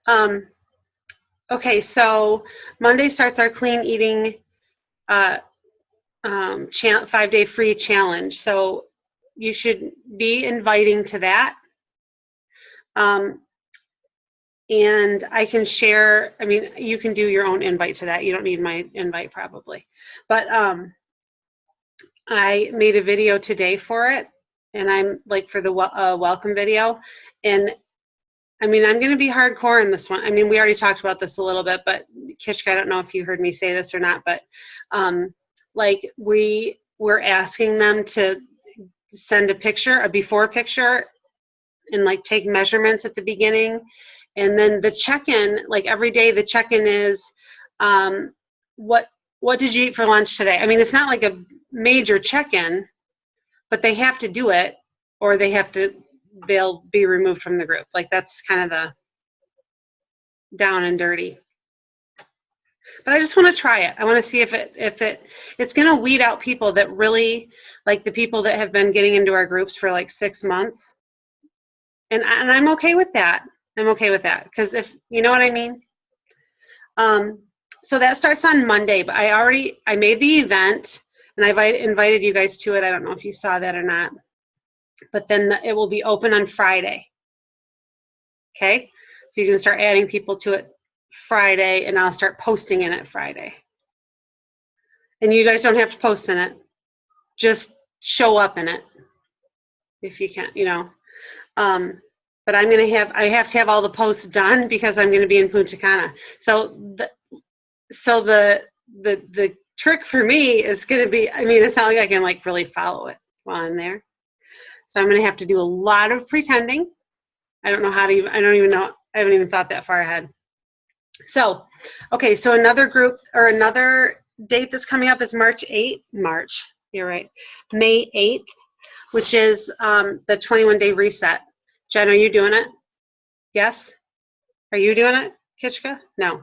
Okay, so Monday starts our clean eating 5-day free challenge. So you should be inviting to that. And I can share, I mean, you can do your own invite to that. You don't need my invite probably. But I made a video today for it, and I'm like for the welcome video. And I mean, I'm going to be hardcore in this one. I mean, we already talked about this a little bit, but Kishka, I don't know if you heard me say this or not, but like we're asking them to send a picture, a before picture, and like take measurements at the beginning. And then the check-in, like every day the check-in is, what did you eat for lunch today? I mean, it's not like a major check-in, but they have to do it, or they'll be removed from the group. Like that's kind of the down and dirty. But I just want to try it. I want to see if it's going to weed out people that really, like the people that have been getting into our groups for like 6 months. And I'm okay with that. I'm okay with that, because if you know what I mean. So that starts on Monday, but I made the event, and I invited you guys to it. I don't know if you saw that or not, but then it will be open on Friday. Okay, so you can start adding people to it Friday, and I'll start posting in it Friday. And you guys don't have to post in it; just show up in it if you can, you know. But I have to have all the posts done because I'm going to be in Punta Cana. So the trick for me is going to be, I mean, it's not like I can like really follow it while I'm there. So I'm going to have to do a lot of pretending. I don't even know. I haven't even thought that far ahead. So, okay. So another group or another date that's coming up is May 8th, which is the 21-day reset. Jen, are you doing it? Yes? Are you doing it, Kitchka? No.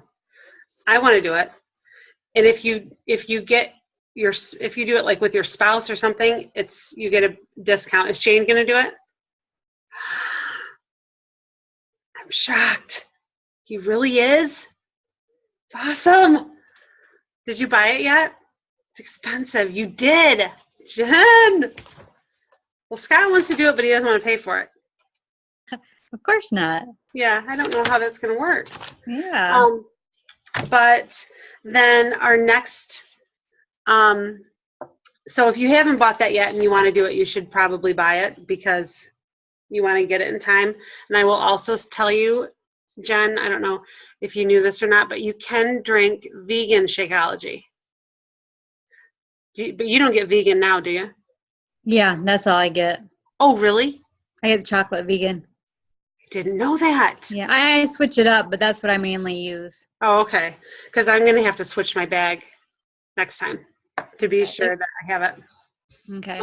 I want to do it. And if you do it like with your spouse or something, you get a discount. Is Jane going to do it? I'm shocked. He really is? It's awesome. Did you buy it yet? It's expensive. You did. Jen. Well, Scott wants to do it, but he doesn't want to pay for it. Of course not. Yeah, I don't know how that's going to work. Yeah. But then our next, so if you haven't bought that yet and you want to do it, you should probably buy it because you want to get it in time. And I will also tell you, Jen, I don't know if you knew this or not, but you can drink vegan Shakeology. But you don't get vegan now, do you? Yeah, that's all I get. Oh, really? I get chocolate vegan. Didn't know that. Yeah, I switch it up, but that's what I mainly use. Oh, okay. Because I'm going to have to switch my bag next time to be sure that I have it. Okay.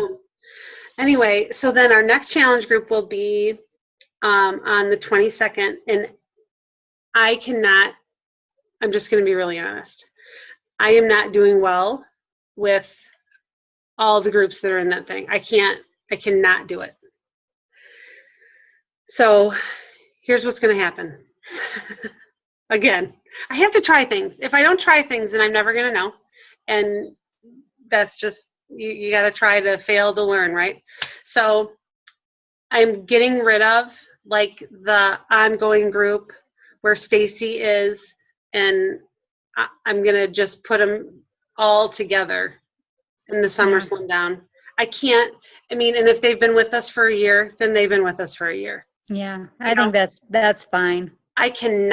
Anyway, so then our next challenge group will be on the 22nd, and I'm just going to be really honest. I am not doing well with all the groups that are in that thing. I cannot do it. So here's what's going to happen. Again, I have to try things. If I don't try things, then I'm never going to know. And that's just, you got to try to fail to learn, right? So I'm getting rid of like the ongoing group where Stacy is, and I'm going to just put them all together in the Summer Slim Down. And if they've been with us for a year, then they've been with us for a year. Yeah, I think that's fine. I can't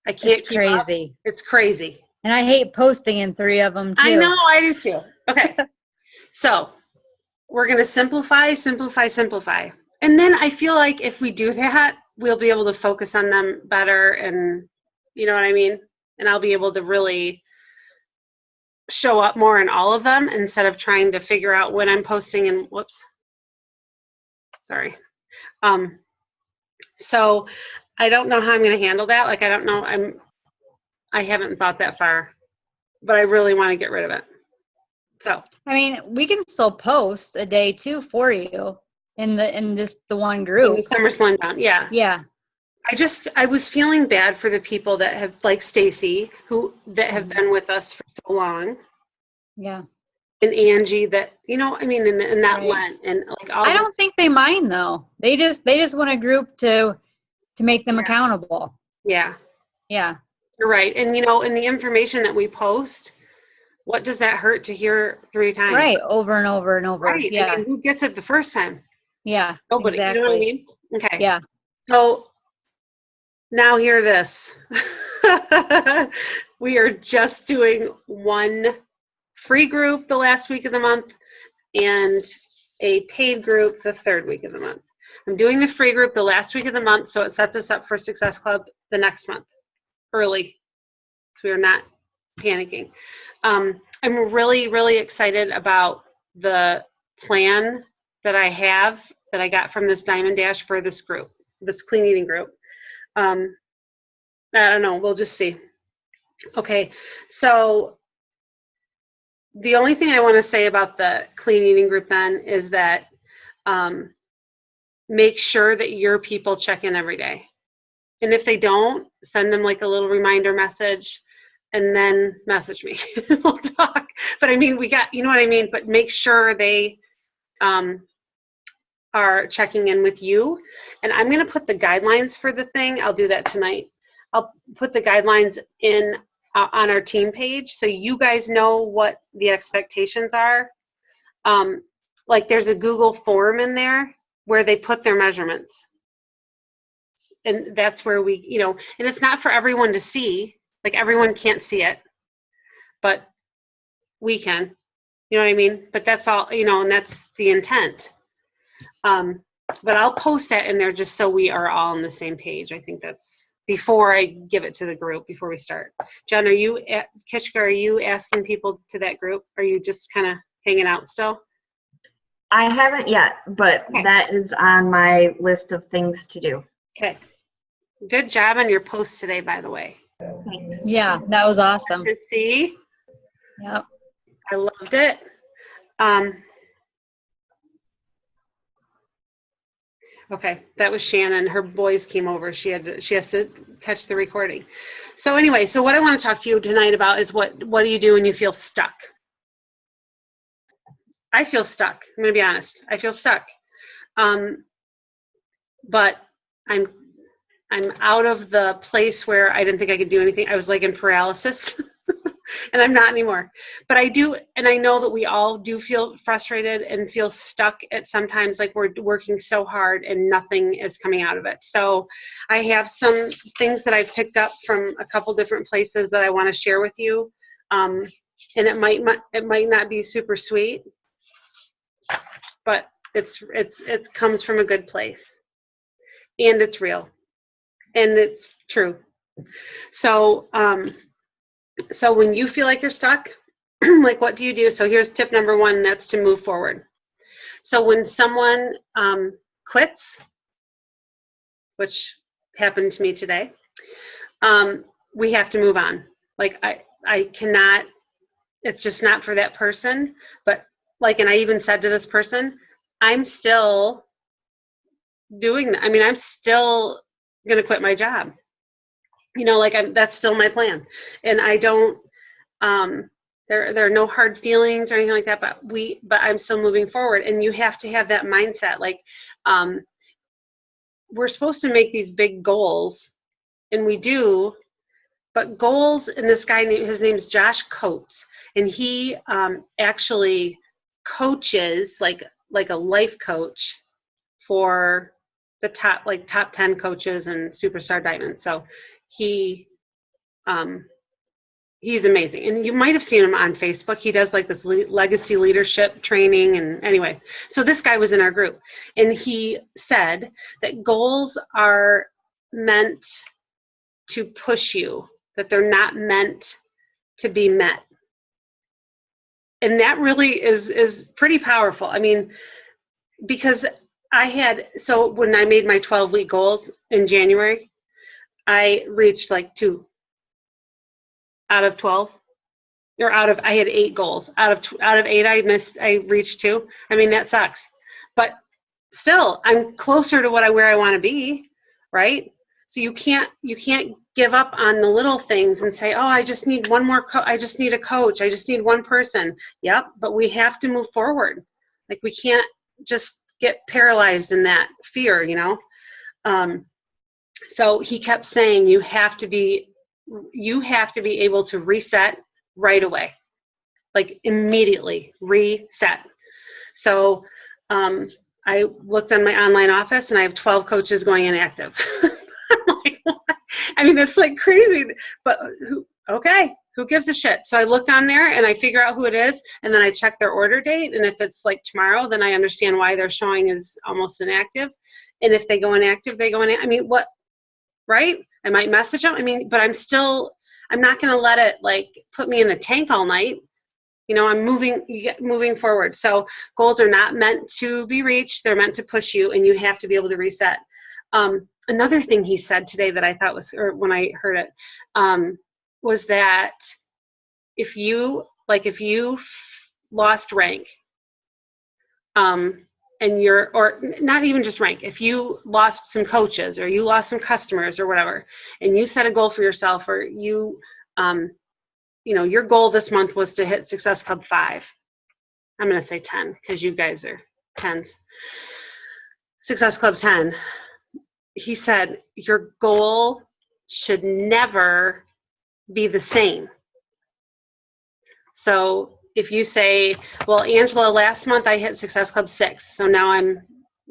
It's keep up. crazy. It's crazy. And I hate posting in 3 of them too. I know, I do too. Okay. So we're going to simplify. And then I feel like if we do that, we'll be able to focus on them better, and you know what I mean? And I'll be able to really show up more in all of them instead of trying to figure out when I'm posting and whoops. Sorry. So I don't know how I'm going to handle that. Like, I don't know. I haven't thought that far, but I really want to get rid of it. So, I mean, we can still post a day too for you in the one group. In the Summer Slim Down. Yeah. Yeah. I was feeling bad for the people that have, like Stacy, that have been with us for so long, Yeah. and Angie that, I mean, and that Right. Lent, and like all I this. don't think they mind though. They just want a group to make them accountable. Yeah, Yeah. you're right. And in the information that we post, what does that hurt to hear 3 times? Right. Over and over and over. Right. Yeah. I mean, who gets it the first time? Yeah. Nobody. Exactly. You know what I mean? Okay. Yeah. So now hear this. We are just doing one free group the last week of the month and a paid group the 3rd week of the month. I'm doing the free group the last week of the month, so it sets us up for Success Club the next month, early, so we are not panicking. I'm really, really excited about the plan that I have that I got from this Diamond Dash for this group, this clean eating group. I don't know, we'll just see. Okay, so the only thing I want to say about the clean eating group then is that make sure that your people check in every day. And if they don't, send them like a little reminder message and then message me. We'll talk. But I mean, you know what I mean? But make sure they are checking in with you. And I'm going to put the guidelines for the thing. I'll do that tonight. I'll put the guidelines in on our team page so you guys know what the expectations are. Like there's a Google form in there where they put their measurements. And that's where we, and it's not for everyone to see. Like everyone can't see it, but we can. You know what I mean? But that's all, and that's the intent. But I'll post that in there just so we are all on the same page. I think that's before I give it to the group, before we start. Jen, Kishka, are you asking people to that group? Are you just kind of hanging out still? I haven't yet, but Okay. That is on my list of things to do. Okay. Good job on your post today, by the way. Thanks. Yeah, that was awesome. To see. Yep. I loved it. Okay, that was Shannon. Her boys came over. She has to catch the recording. So anyway, so what I want to talk to you tonight about is what do you do when you feel stuck? I feel stuck. I'm going to be honest. I feel stuck. But I'm out of the place where I didn't think I could do anything. I was like in paralysis. And I'm not anymore. But I do, and I know that we all do feel frustrated and feel stuck at sometimes, like we're working so hard and nothing is coming out of it. So I have some things that I've picked up from a couple different places that I want to share with you. And it might not be super sweet, but it comes from a good place. And it's real. And it's true. So, so when you feel like you're stuck, like what do you do? So here's tip number 1, that's to move forward. So when someone quits, which happened to me today, we have to move on. Like I cannot, it's just not for that person. But like, and I even said to this person, I'm still doing that. I mean, I'm still going to quit my job. That's still my plan. And I don't, there are no hard feelings or anything like that, but I'm still moving forward. And you have to have that mindset. Like, we're supposed to make these big goals, and we do, but goals, and this guy, his name's Josh Coates, and he actually coaches like a life coach for the top 10 coaches and Superstar Diamond. So he's amazing. And you might have seen him on Facebook. He does like this legacy leadership training. And anyway, so this guy was in our group, and he said that goals are meant to push you, that they're not meant to be met. And that really is pretty powerful. I mean, because so when I made my 12-week goals in January, I reached like 2 out of 12, or I had 8 goals. Out of 8, I reached 2. I mean, that sucks. But still, I'm closer to where I want to be, right? So you can't give up on the little things and say, oh, I just need one more I just need a coach, I just need one person. Yep, but we have to move forward. Like, we can't just get paralyzed in that fear, you know. So he kept saying, you have to be able to reset right away, like immediately reset. So I looked on my online office, and I have 12 coaches going inactive. I'm like, what? I mean, it's like crazy, but who gives a shit? So I look on there and I figure out who it is, and then I check their order date, and if it's like tomorrow, then I understand why they're showing as almost inactive. And if they go inactive, they go inactive. I mean, what, right? I might message them. I mean, but I'm not going to let it like put me in the tank all night. You know, I'm moving forward. So goals are not meant to be reached. They're meant to push you, and you have to be able to reset. Another thing he said today that I thought was, or when I heard it, was that if you lost rank, and or not even just rank, if you lost some coaches or you lost some customers or whatever, and you set a goal for yourself, or you know, your goal this month was to hit Success Club 5. I'm going to say 10 because you guys are 10s. Success Club 10. He said your goal should never be the same. So if you say, well, Angela, last month I hit Success Club 6, so now I'm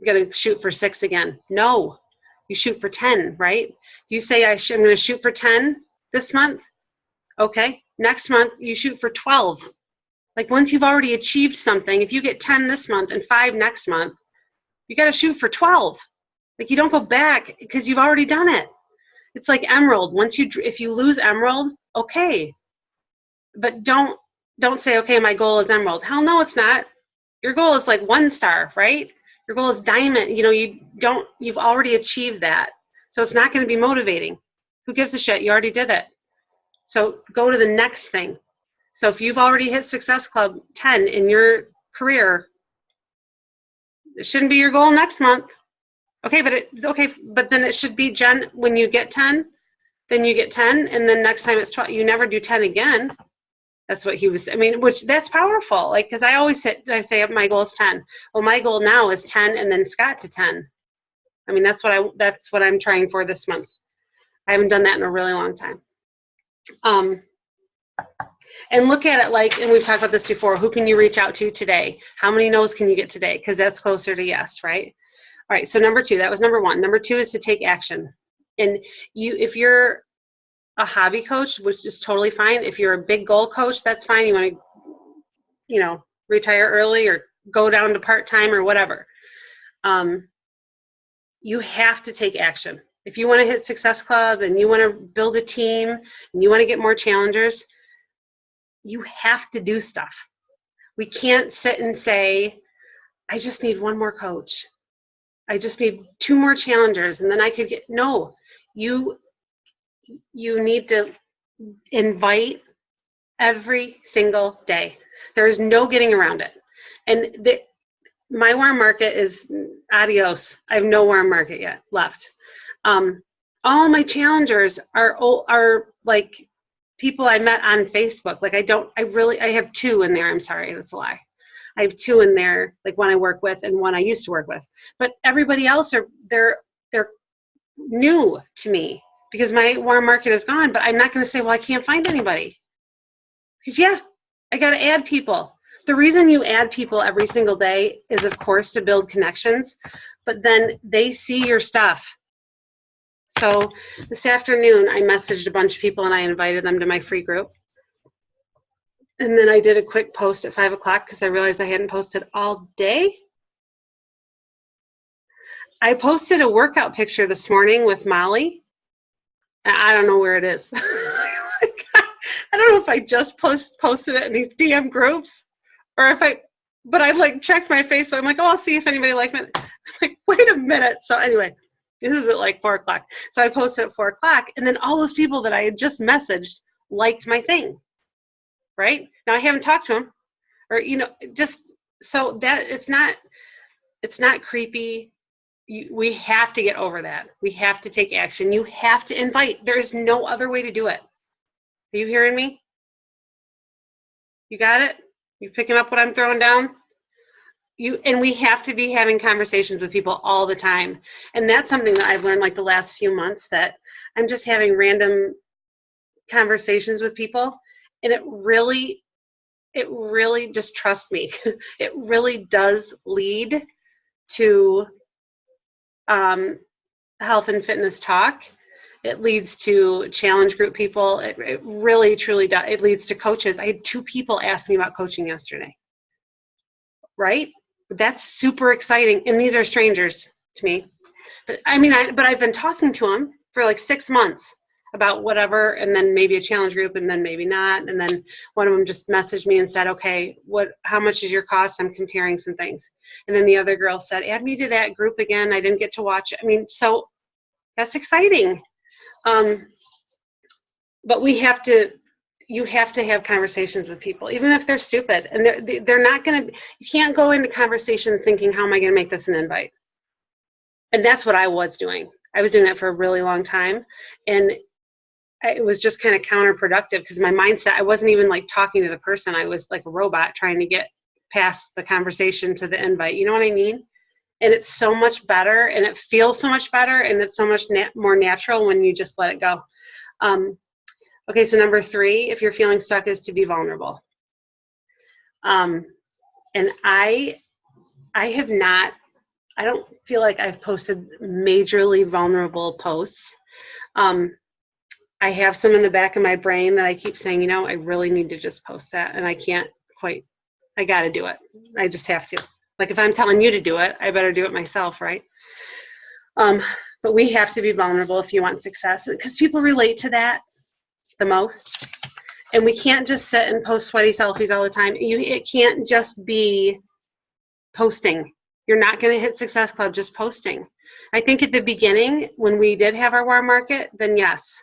going to shoot for 6 again. No, you shoot for 10, right? You say I'm going to shoot for 10 this month. Okay, next month you shoot for 12. Like, once you've already achieved something, if you get 10 this month and 5 next month, you got to shoot for 12. Like, you don't go back because you've already done it. It's like Emerald. If you lose Emerald, okay, but don't say, okay, my goal is Emerald. Hell no, it's not. Your goal is like 1 star, right? Your goal is Diamond. You know, you've already achieved that, so it's not going to be motivating. Who gives a shit? You already did it. So go to the next thing. So if you've already hit Success Club 10 in your career, it shouldn't be your goal next month. Okay, but then it should be, Jen, when you get 10, then you get 10, and then next time it's 12. You never do 10 again. That's what he was, I mean, that's powerful. Like, because I say my goal is 10. Well, my goal now is 10 and then Scott to 10. I mean, that's what I'm trying for this month. I haven't done that in a really long time. And look at it like, and we've talked about this before, who can you reach out to today? How many no's can you get today? Because that's closer to yes, right? All right, so number 2, that was number 1. Number 2 is to take action. And if you're a hobby coach, which is totally fine. If you're a big goal coach, that's fine. You want to, you know, retire early or go down to part-time or whatever. You have to take action. If you want to hit Success Club and you want to build a team and you want to get more challengers, you have to do stuff. We can't sit and say, I just need 1 more coach. I just need 2 more challengers and then I could get, no. You need to invite every single day. There's no getting around it. And my warm market is adios. I have no warm market yet left. All my challengers are like people I met on Facebook. Like, I have 2 in there. I'm sorry, that's a lie. I have 2 in there, like one I work with and one I used to work with. But everybody else they're new to me because my warm market is gone. But I'm not going to say, well, I can't find anybody. Because yeah, I got to add people. The reason you add people every single day is, of course, to build connections, but then they see your stuff. So this afternoon, I messaged a bunch of people and I invited them to my free group. And then I did a quick post at 5 o'clock because I realized I hadn't posted all day. I posted a workout picture this morning with Molly. I don't know where it is. I don't know if I just posted it in these DM groups or but I like checked my Facebook. I'm like, oh, I'll see if anybody liked it. I'm like, wait a minute. So anyway, this is at like 4 o'clock. So I posted at 4 o'clock and then all those people that I had just messaged liked my thing, right? Now I haven't talked to them or, you know, just so that it's not creepy. we have to get over that. We have to take action. You have to invite. There is no other way to do it. Are you hearing me? You got it? You picking up what I'm throwing down? And we have to be having conversations with people all the time. And that's something that I've learned like the last few months, that I'm just having random conversations with people, and it really just, trust me, it really does lead to health and fitness talk. It leads to challenge group people. It really, truly does. It leads to coaches. I had 2 people ask me about coaching yesterday. Right? That's super exciting. And these are strangers to me. But I mean, I've been talking to them for like 6 months about whatever, and then maybe a challenge group, and then maybe not. And then one of them just messaged me and said, okay, how much is your cost? I'm comparing some things. And then the other girl said, add me to that group again. I didn't get to watch it. I mean, so that's exciting. But you have to have conversations with people, even if they're stupid. And they're not going to, you can't go into conversations thinking, how am I going to make this an invite? And that's what I was doing. I was doing that for a really long time. And it was just kind of counterproductive, because my mindset, I wasn't even like talking to the person. I was like a robot trying to get past the conversation to the invite. You know what I mean? And it's so much better, and it feels so much better, and it's so much more natural when you just let it go. Okay, so number 3, if you're feeling stuck, is to be vulnerable. And I don't feel like I've posted majorly vulnerable posts. I have some in the back of my brain that I keep saying, you know, I really need to just post that, and I can't quite, I got to do it. I just have to. Like, if I'm telling you to do it, I better do it myself, right? But we have to be vulnerable if you want success, because people relate to that the most. And we can't just sit and post sweaty selfies all the time. It can't just be posting. You're not going to hit Success Club just posting. I think at the beginning, when we did have our warm market, then yes,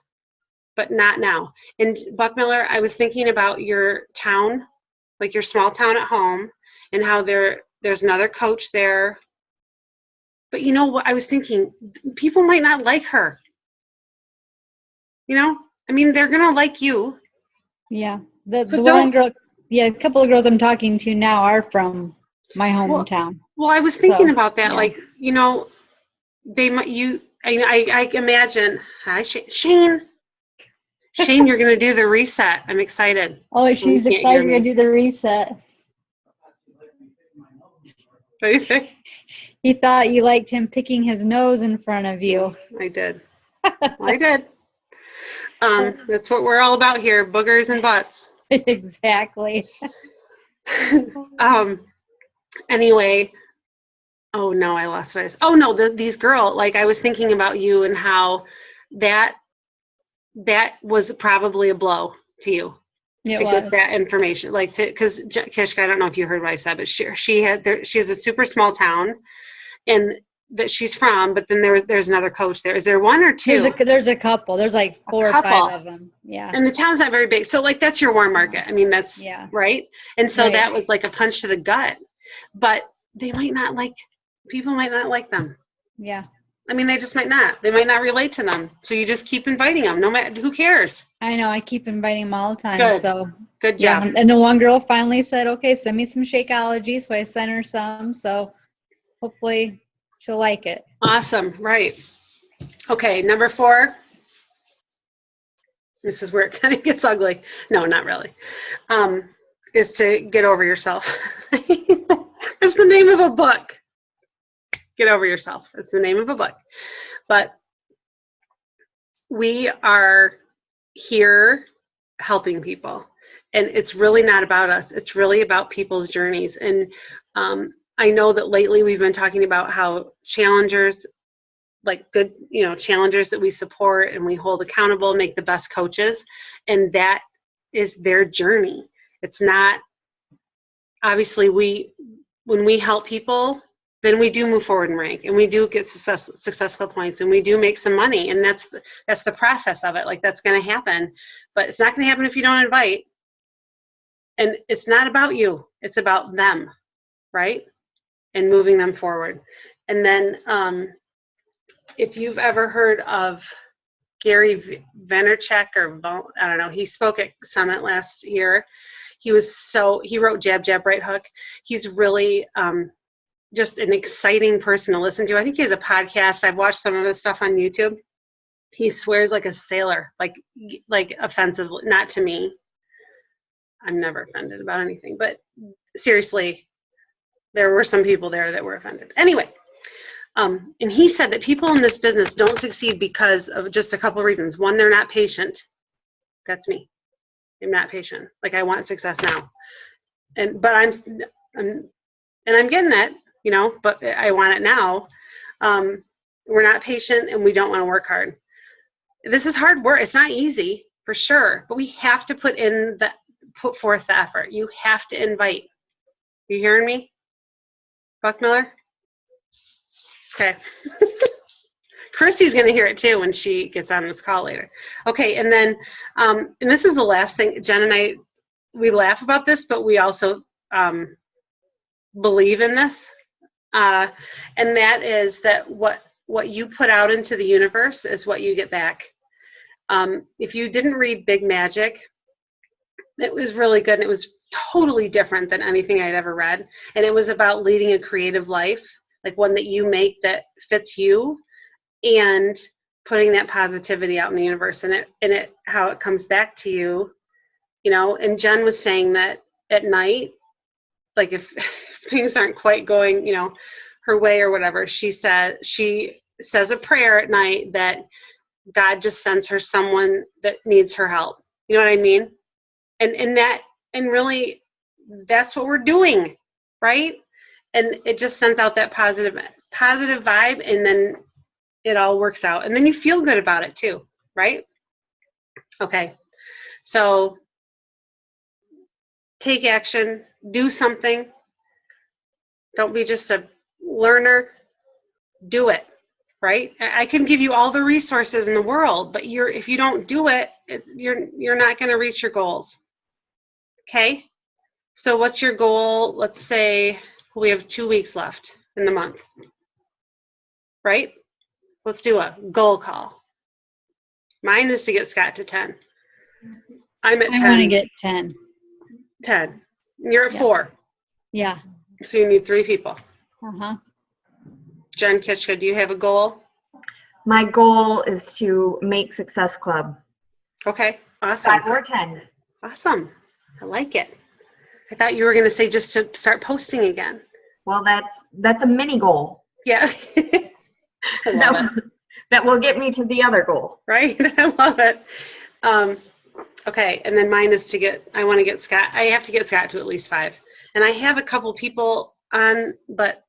but not now. And Buckmiller, I was thinking about your town, like your small town at home, and how there's another coach there. But you know what I was thinking? People might not like her. You know? I mean, they're going to like you. Yeah. The one girl, a couple of girls I'm talking to now are from my hometown. Well, I was thinking about that. Yeah. Like, you know, they might, I imagine, hi, Shane, you're going to do the reset. I'm excited. Oh, she's excited to do the reset. What do you say? He thought you liked him picking his nose in front of you. I did. I did. That's what we're all about here, boogers and butts. Exactly. Anyway, oh no, I lost what I was. Oh no, these girls, like, I was thinking about you and how that was probably a blow to you get that information, like, because Kishka, I don't know if you heard what I said, but she has a super small town, and that she's from, but then there's another coach there. Is there one or two? There's a couple. There's like 4 or 5 of them. Yeah. And the town's not very big. So like, that's your warm market. I mean, that's right. And so that was like a punch to the gut, but people might not like them. Yeah. I mean, they just might not. They might not relate to them. So you just keep inviting them. No matter, who cares? I know. I keep inviting them all the time. Good. So good job. Yeah. And the one girl finally said, okay, send me some Shakeology. So I sent her some. So hopefully she'll like it. Awesome. Right. Okay. Number 4. This is where it kind of gets ugly. No, not really. Is to get over yourself. It's the name of a book. Get over yourself. It's the name of a book. But we are here helping people. And it's really not about us. It's really about people's journeys. And I know that lately we've been talking about how challengers, like good, challengers that we support and we hold accountable, make the best coaches. And that is their journey. It's not, obviously when we help people, then we do move forward in rank, and we do get successful points, and we do make some money, and that's the process of it. Like, that's going to happen, but it's not going to happen if you don't invite. And it's not about you; it's about them, right? And moving them forward. And then if you've ever heard of Gary Vaynerchuk, or I don't know, he spoke at Summit last year. He wrote Jab, Jab, Right Hook. He's really just an exciting person to listen to. I think he has a podcast. I've watched some of his stuff on YouTube. He swears like a sailor, like offensively, not to me. I'm never offended about anything, but seriously, there were some people there that were offended. Anyway, and he said that people in this business don't succeed because of just a couple of reasons. One, they're not patient. That's me. I'm not patient. Like, I want success now, but I'm getting that, you know. But I want it now. We're not patient, and we don't want to work hard. This is hard work. It's not easy, for sure, but we have to put forth the effort. You have to invite. You hearing me, Buckmiller? Okay. Christy's going to hear it too when she gets on this call later. Okay, and then, and this is the last thing, Jen and I, we laugh about this, but we also believe in this, and that is that what you put out into the universe is what you get back. If you didn't read Big Magic, it was really good, and it was totally different than anything I'd ever read, and it was about leading a creative life, like one that you make that fits you, and putting that positivity out in the universe, and how it comes back to you, you know. And Jen was saying that at night, like if things aren't quite going, you know, her way or whatever, she says a prayer at night that God just sends her someone that needs her help. You know what I mean? And really, that's what we're doing, right? And it just sends out that positive vibe, and then it all works out. And then you feel good about it too, right? Okay. So take action, do something. Don't be just a learner. Do it, right? I can give you all the resources in the world, but if you don't do it, you're not going to reach your goals. Okay? So what's your goal? Let's say we have 2 weeks left in the month, right? Let's do a goal call. Mine is to get Scott to 10. I'm at 10. I want to get 10. 10. You're at Yes. 4. Yeah. So you need 3 people. Uh-huh. Jen Kitchka, do you have a goal? My goal is to make Success Club. Okay, awesome. 5 or 10. Awesome. I like it. I thought you were going to say just to start posting again. Well, that's a mini goal. Yeah. I love it. That will get me to the other goal. Right? I love it. Okay, and then mine is I want to get Scott. I have to get Scott to at least 5. And I have a couple people on, but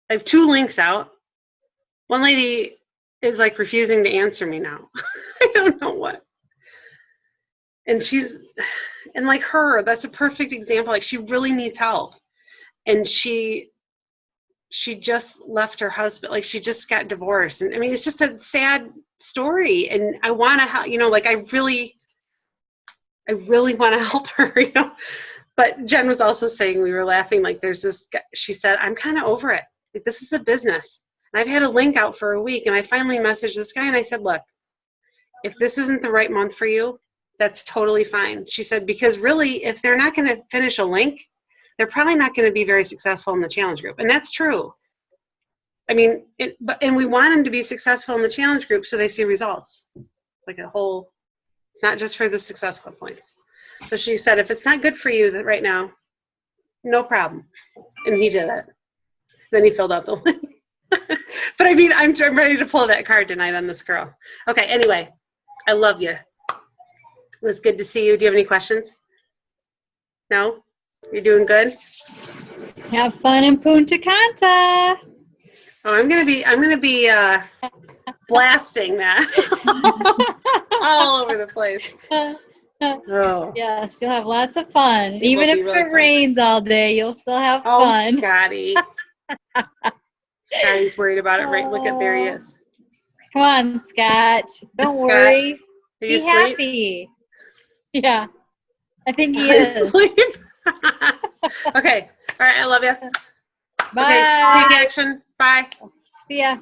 I have 2 links out. One lady is like refusing to answer me now. I don't know what. And like her, that's a perfect example. Like, she really needs help. And she just left her husband. Like, she just got divorced. And I mean, it's just a sad story. And I want to help, you know, like I really want to help her, you know. But Jen was also saying, we were laughing, like there's this guy, she said, I'm kind of over it. Like, this is a business. And I've had a link out for a week, and I finally messaged this guy and I said, look, if this isn't the right month for you, that's totally fine. She said, because really, if they're not going to finish a link, they're probably not going to be very successful in the challenge group. And that's true. I mean, and we want them to be successful in the challenge group so they see results. Like it's not just for the Success Club points. So she said, if it's not good for you right now, no problem. And he did it. Then he filled out the link. But I mean, I'm ready to pull that card tonight on this girl. Okay, anyway, I love you. It was good to see you. Do you have any questions? No? You're doing good? Have fun in Punta Cana. Oh, I'm gonna be blasting that all over the place. Oh. Yes, you'll have lots of fun. It Even will be if really it fun. rains all day, you'll still have Oh, fun. Scotty. Scotty's worried about it. Right? Look at, there he is. Come on, Scott. Don't Scott, worry. Are Be you asleep? happy. Yeah, I think he Are you is. asleep? Okay. All right. I love you. Bye. Okay. Take action. Bye. See ya.